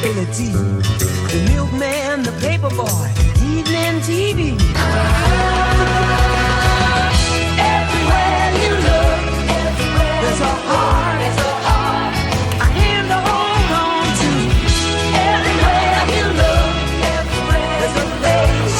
responsibility. The milkman, the paperboy, evening TV. Everywhere you look, there's a heart, a hand to hold on to. Everywhere you look, there's a place.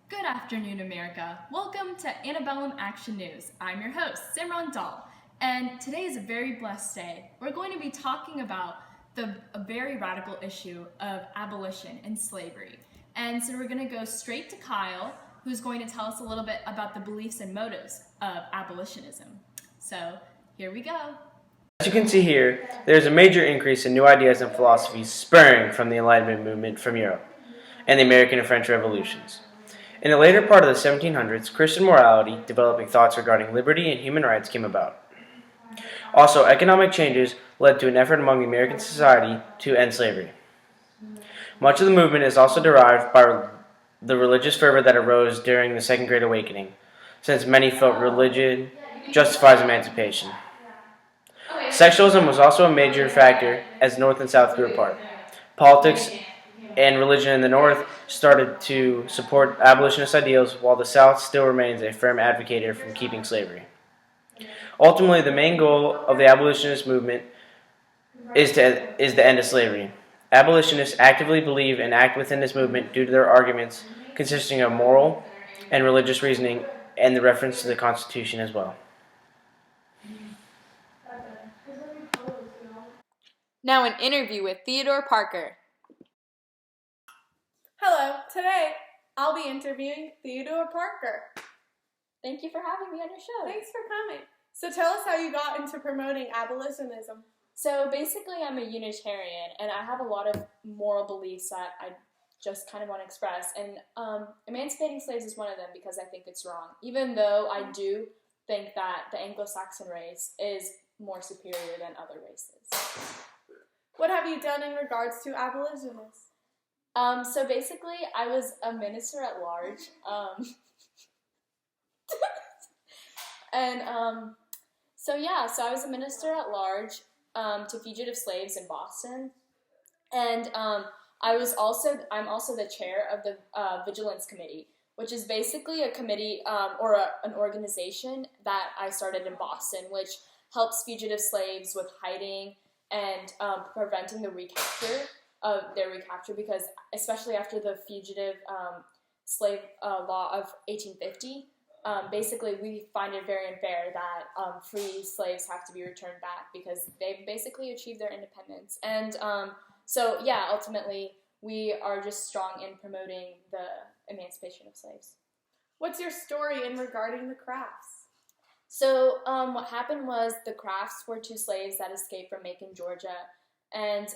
Good afternoon, America. Welcome to Antebellum Action News. I'm your host, Simran Dahl, and today is a very blessed day. We're going to be talking about a very radical issue of abolition and slavery. And so we're going to go straight to Kyle, who's going to tell us a little bit about the beliefs and motives of abolitionism. So here we go. As you can see here, there is a major increase in new ideas and philosophies spurring from the Enlightenment movement from Europe and the American and French revolutions. In the later part of the 1700s, Christian morality, developing thoughts regarding liberty and human rights, came about. Also, economic changes led to an effort among the American society to end slavery. Much of the movement is also derived by the religious fervor that arose during the Second Great Awakening, since many felt religion justifies emancipation. Sexualism was also a major factor as North and South grew apart. Politics and religion in the North started to support abolitionist ideals, while the South still remains a firm advocate for keeping slavery. Ultimately, the main goal of the abolitionist movement is the end of slavery. Abolitionists actively believe and act within this movement due to their arguments consisting of moral and religious reasoning and the reference to the Constitution as well. Now an interview with Theodore Parker. Hello, today I'll be interviewing Theodore Parker. Thank you for having me on your show. Thanks for coming. So tell us how you got into promoting abolitionism. So basically I'm a Unitarian and I have a lot of moral beliefs that I just kind of want to express. And emancipating slaves is one of them because I think it's wrong. Even though I do think that the Anglo-Saxon race is more superior than other races. What have you done in regards to abolitionists? So basically, I was a minister at large, so I was a minister at large to fugitive slaves in Boston, and I'm also the chair of the Vigilance Committee, which is basically a committee an organization that I started in Boston, which helps fugitive slaves with hiding and preventing the recapture of their recapture, because especially after the fugitive slave law of 1850, basically we find it very unfair that free slaves have to be returned back because they basically achieved their independence. And ultimately we are just strong in promoting the emancipation of slaves. What's your story in regarding the crafts? So what happened was the crafts were two slaves that escaped from Macon, Georgia, and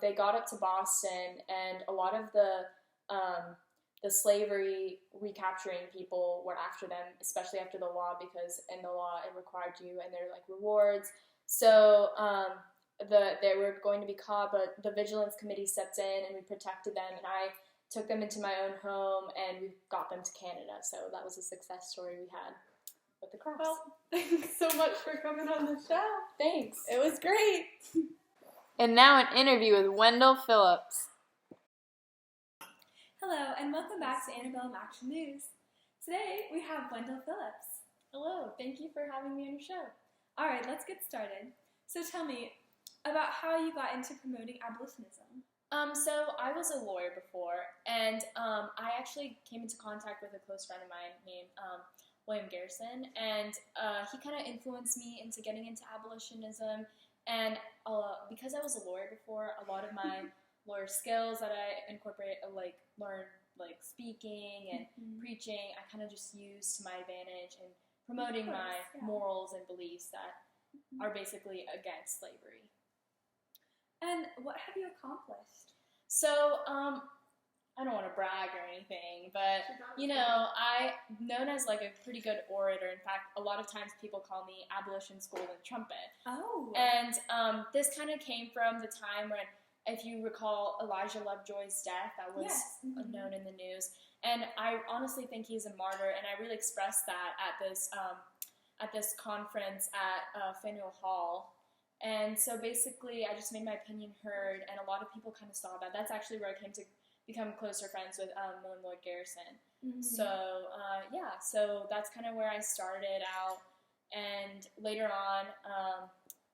they got up to Boston, and a lot of the slavery recapturing people were after them, especially after the law, because in the law it required you and they're like rewards. So they were going to be caught, but the Vigilance Committee stepped in and we protected them, and I took them into my own home and we got them to Canada. So that was a success story we had with the crafts. Well, thanks so much for coming on the show. Thanks. It was great. And now an interview with Wendell Phillips. Hello, and welcome back to Antebellum Action News. Today, we have Wendell Phillips. Hello, thank you for having me on your show. All right, let's get started. So tell me about how you got into promoting abolitionism. So I was a lawyer before, and I actually came into contact with a close friend of mine named William Garrison, and he kind of influenced me into getting into abolitionism. And because I was a lawyer before, a lot of my lawyer skills that I incorporate, learned speaking and preaching, I kind of just used to my advantage in promoting my morals and beliefs that are basically against slavery. And what have you accomplished? So, I don't want to brag or anything, but, I'm known as a pretty good orator. In fact, a lot of times people call me Abolition's Golden Trumpet. Oh. And this kind of came from the time when, if you recall, Elijah Lovejoy's death, that was known in the news. And I honestly think he's a martyr, and I really expressed that at at this conference at Faneuil Hall. And so basically, I just made my opinion heard, and a lot of people kind of saw that. That's actually where I came to become closer friends with William Lloyd Garrison. Mm-hmm. So, so that's kind of where I started out. And later on,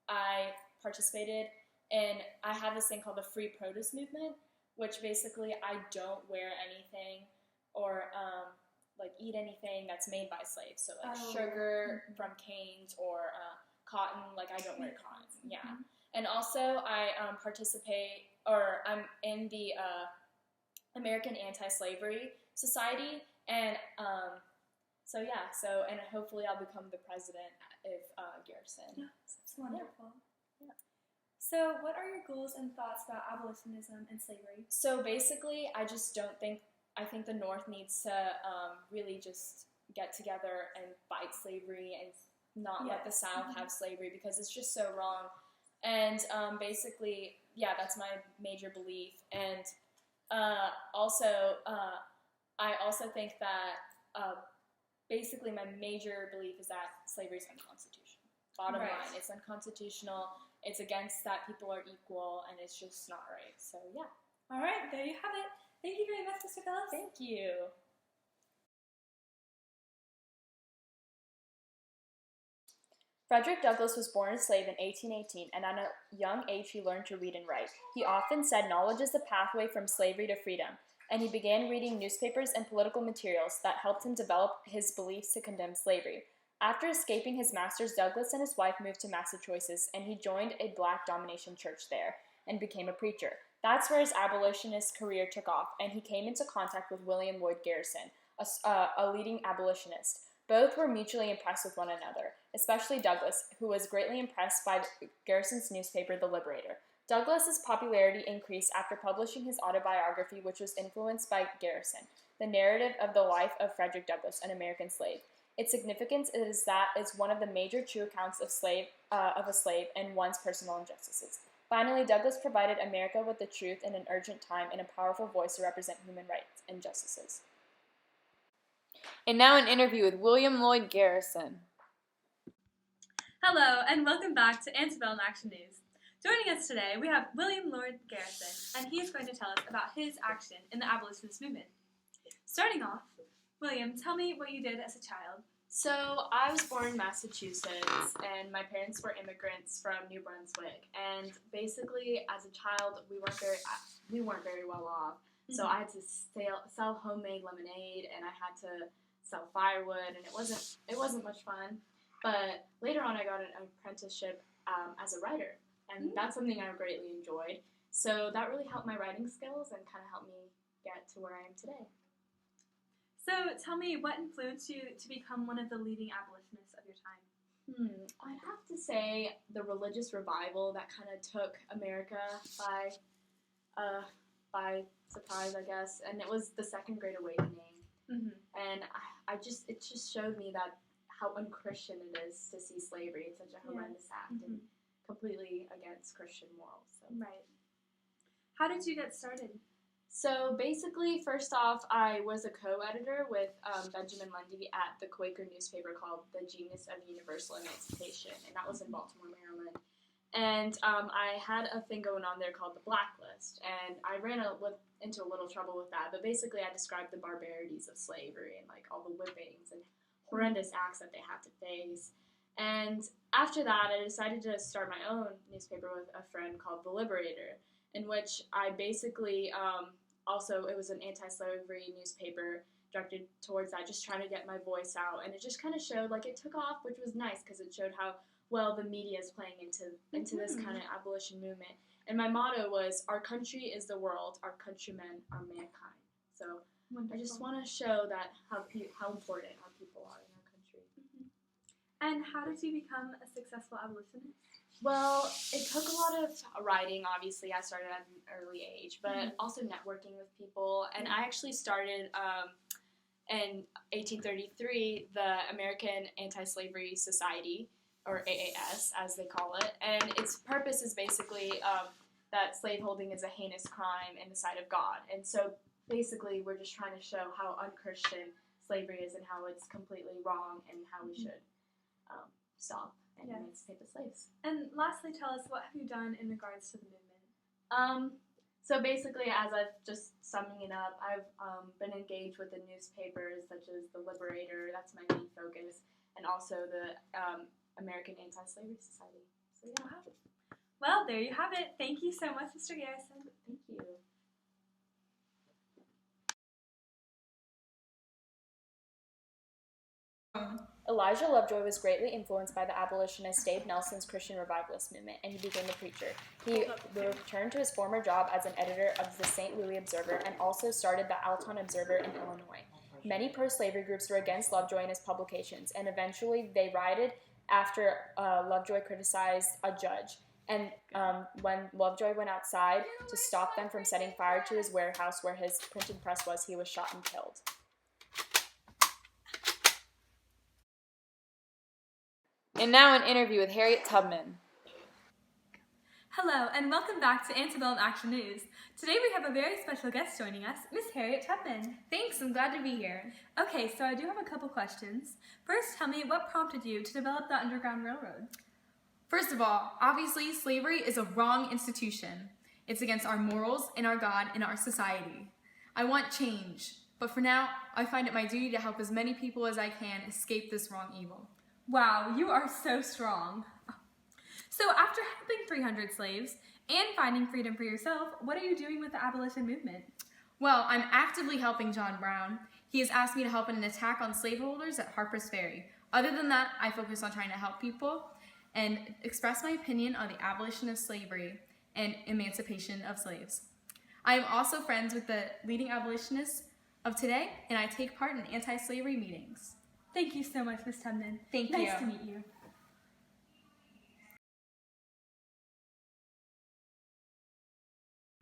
I participated in, I have this thing called the Free Produce Movement, which basically I don't wear anything or like eat anything that's made by slaves. So like sugar from canes or cotton, like I don't wear cotton. Yeah. And also I participate, or I'm in the American Anti-Slavery Society, and and hopefully I'll become the president if Garrison. Yeah, that's wonderful. Yeah. So what are your goals and thoughts about abolitionism and slavery? So basically, I think the North needs to really just get together and fight slavery and not let the South have slavery, because it's just so wrong. And basically, that's my major belief. And I also think that basically my major belief is that slavery is unconstitutional. Bottom line, it's unconstitutional. It's against that people are equal, and it's just not right. So, yeah. All right, there you have it. Thank you very much, Mr. Phillips. Thank you. Frederick Douglass was born a slave in 1818, and at a young age he learned to read and write. He often said knowledge is the pathway from slavery to freedom, and he began reading newspapers and political materials that helped him develop his beliefs to condemn slavery. After escaping his masters, Douglass and his wife moved to Massachusetts, and he joined a black domination church there and became a preacher. That's where his abolitionist career took off, and he came into contact with William Lloyd Garrison, a leading abolitionist. Both were mutually impressed with one another, especially Douglass, who was greatly impressed by Garrison's newspaper, The Liberator. Douglass's popularity increased after publishing his autobiography, which was influenced by Garrison, the narrative of the life of Frederick Douglass, an American slave. Its significance is that it's one of the major true accounts of a slave and one's personal injustices. Finally, Douglass provided America with the truth in an urgent time and a powerful voice to represent human rights and justices. And now an interview with William Lloyd Garrison. Hello, and welcome back to Antebellum Action News. Joining us today, we have William Lloyd Garrison, and he is going to tell us about his action in the abolitionist movement. Starting off, William, tell me what you did as a child. So I was born in Massachusetts, and my parents were immigrants from New Brunswick. And basically, as a child, we weren't very well off. So I had to sell homemade lemonade, and I had to sell firewood, and it wasn't much fun. But later on, I got an apprenticeship as a writer, and that's something I greatly enjoyed. So that really helped my writing skills and kind of helped me get to where I am today. So tell me, what influenced you to become one of the leading abolitionists of your time? I'd have to say the religious revival that kind of took America by surprise, I guess, and it was the Second Great Awakening. And it just showed me that how unchristian it is to see slavery. It's such a horrendous act and completely against Christian morals. So. Right. How did you get started? So basically, first off, I was a co-editor with Benjamin Lundy at the Quaker newspaper called The Genius of Universal Emancipation, and that was in Baltimore, Maryland. And I had a thing going on there called The Blacklist, and I ran into a little trouble with that, but basically I described the barbarities of slavery and like all the whippings and horrendous acts that they had to face. And after that, I decided to start my own newspaper with a friend called The Liberator, in which I basically it was an anti-slavery newspaper directed towards that, just trying to get my voice out. And it just kind of showed, like, it took off, which was nice because it showed how well the media is playing into this kind of abolition movement. And my motto was, our country is the world, our countrymen are mankind. So wonderful. I just want to show that how important our people are in our country. And how did you become a successful abolitionist? Well, it took a lot of writing, obviously. I started at an early age, but also networking with people. And I actually started in 1833, the American Anti-Slavery Society, or AAS, as they call it. And its purpose is basically that slaveholding is a heinous crime in the sight of God. And so basically we're just trying to show how unchristian slavery is and how it's completely wrong and how we should stop and emancipate the slaves. And lastly, tell us, what have you done in regards to the movement? So basically, as I've just summing it up, I've been engaged with the newspapers such as The Liberator, that's my main focus, and also the American Anti-Slavery Society. So yeah. Well, there you have it. Thank you so much, Mr. Garrison. Thank you. Elijah Lovejoy was greatly influenced by the abolitionist Dave Nelson's Christian revivalist movement, and he became a preacher. He returned to his former job as an editor of the St. Louis Observer and also started the Alton Observer in Illinois. Many pro-slavery groups were against Lovejoy and his publications, and eventually they rioted after Lovejoy criticized a judge. And when Lovejoy went outside to stop them from setting fire to his warehouse where his printing press was, he was shot and killed. And now an interview with Harriet Tubman. Hello, and welcome back to Antebellum Action News. Today we have a very special guest joining us, Miss Harriet Tubman. Thanks, I'm glad to be here. Okay, so I do have a couple questions. First, tell me, what prompted you to develop the Underground Railroad? First of all, obviously, slavery is a wrong institution. It's against our morals and our God and our society. I want change, but for now, I find it my duty to help as many people as I can escape this wrong evil. Wow, you are so strong. So after helping 300 slaves and finding freedom for yourself, what are you doing with the abolition movement? Well, I'm actively helping John Brown. He has asked me to help in an attack on slaveholders at Harper's Ferry. Other than that, I focus on trying to help people and express my opinion on the abolition of slavery and emancipation of slaves. I am also friends with the leading abolitionists of today, and I take part in anti-slavery meetings. Thank you so much, Ms. Tubman. Thank you. Nice to meet you.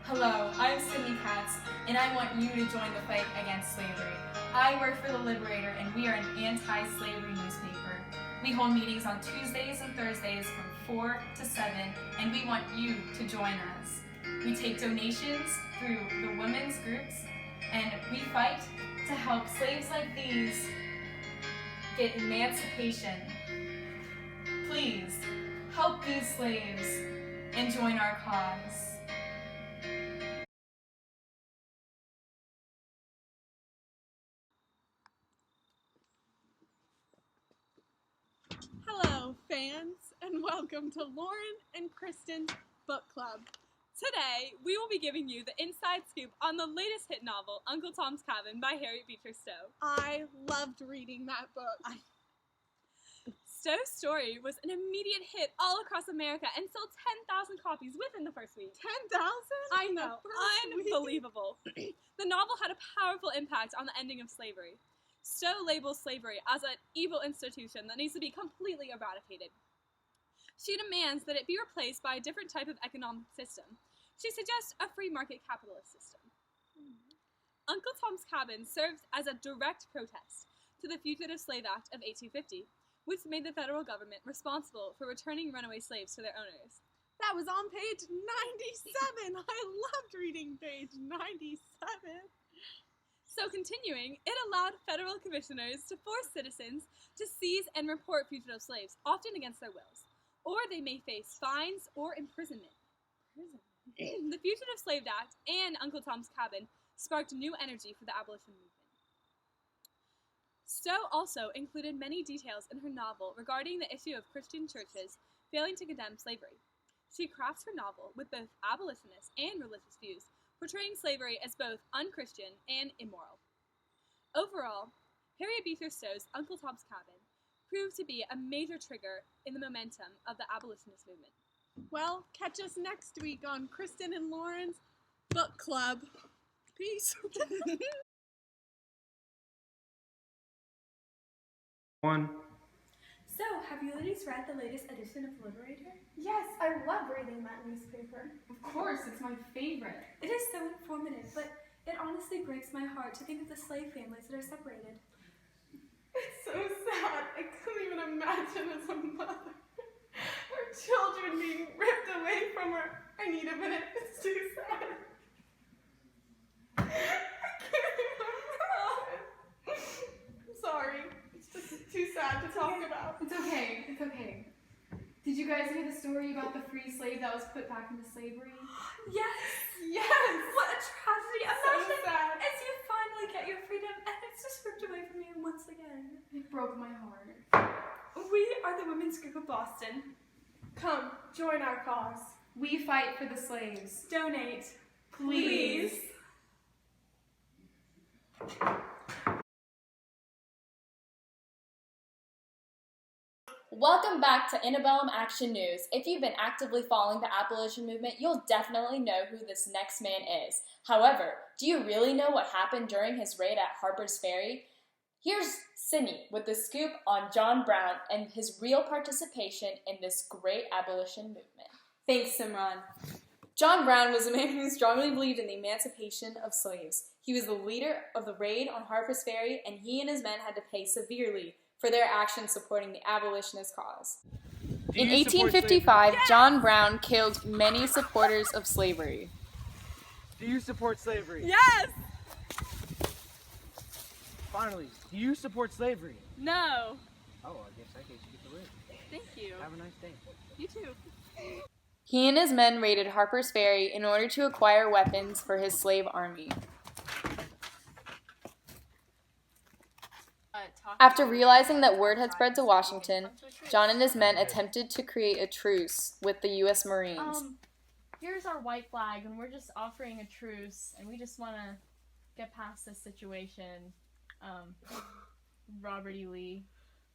Hello, I'm Sydney Katz, and I want you to join the fight against slavery. I work for The Liberator, and we are an anti-slavery newspaper. We hold meetings on Tuesdays and Thursdays from 4 to 7, and we want you to join us. We take donations through the women's groups, and we fight to help slaves like these get emancipation. Please, help these slaves and join our cause. Hello, fans, and welcome to Lauren and Kristen's Book Club. Today, we will be giving you the inside scoop on the latest hit novel, Uncle Tom's Cabin by Harriet Beecher Stowe. I loved reading that book. Stowe's story was an immediate hit all across America and sold 10,000 copies within the first week. 10,000? I know, unbelievable. The novel had a powerful impact on the ending of slavery. Stowe labels slavery as an evil institution that needs to be completely eradicated. She demands that it be replaced by a different type of economic system. She suggests a free market capitalist system. Uncle Tom's Cabin serves as a direct protest to the Fugitive Slave Act of 1850, which made the federal government responsible for returning runaway slaves to their owners. That was on page 97. I loved reading page 97. So continuing, it allowed federal commissioners to force citizens to seize and report fugitive slaves, often against their wills, or they may face fines or imprisonment. The Fugitive Slave Act and Uncle Tom's Cabin sparked new energy for the abolition movement. Stowe also included many details in her novel regarding the issue of Christian churches failing to condemn slavery. She crafts her novel with both abolitionist and religious views, portraying slavery as both unchristian and immoral. Overall, Harriet Beecher Stowe's Uncle Tom's Cabin proved to be a major trigger in the momentum of the abolitionist movement. Well, catch us next week on Kristen and Lauren's Book Club. Peace. One. So, have you ladies read the latest edition of The Liberator? Yes, I love reading that newspaper. Of course, it's my favorite. It is so informative, but it honestly breaks my heart to think of the slave families that are separated. It's so sad. I couldn't even imagine as a mother. Her children being ripped away from her. I need a minute. It's too sad. I can't even imagine. I'm sorry. It's just too sad to talk about. It's okay. Did you guys hear the story about the free slave that was put back into slavery? Yes! Yes! What a tragedy! So Imagine sad. as you finally get your freedom and it's just ripped away from you once again. It broke my heart. We are the Women's Group of Boston. Come, join our cause. We fight for the slaves. Donate. Please. Welcome back to Antebellum Action News. If you've been actively following the abolition movement, you'll definitely know who this next man is. However, do you really know what happened during his raid at Harper's Ferry? Here's Sydney with the scoop on John Brown and his real participation in this great abolition movement. Thanks, Simran. John Brown was a man who strongly believed in the emancipation of slaves. He was the leader of the raid on Harper's Ferry, and he and his men had to pay severely for their actions supporting the abolitionist cause. In 1855, John Brown killed many supporters of slavery. Do you support slavery? Yes! Finally, do you support slavery? No. Oh, I guess you get the win. Thank you. Have a nice day. You too. He and his men raided Harper's Ferry in order to acquire weapons for his slave army. After realizing that word had spread to Washington, John and his men attempted to create a truce with the U.S. Marines. Here's our white flag, and we're just offering a truce, and we just want to get past this situation. Robert E. Lee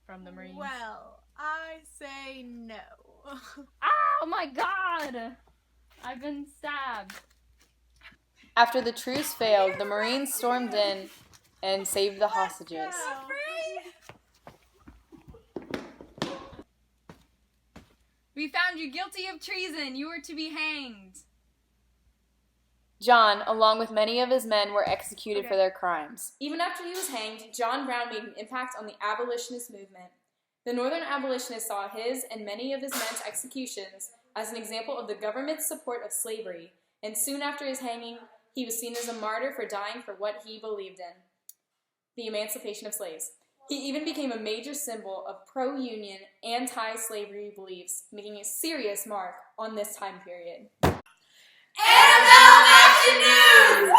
from the Marines. Well, I say no. Oh my God! I've been stabbed. After the truce failed, the Marines stormed in and saved the hostages. We found you guilty of treason. You are to be hanged. John, along with many of his men, were executed for their crimes. Even after he was hanged, John Brown made an impact on the abolitionist movement. The Northern abolitionists saw his and many of his men's executions as an example of the government's support of slavery, and soon after his hanging, he was seen as a martyr for dying for what he believed in, the emancipation of slaves. He even became a major symbol of pro-union, anti-slavery beliefs, making a serious mark on this time period. Antebellum Action News!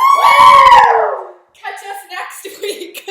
Catch us next week!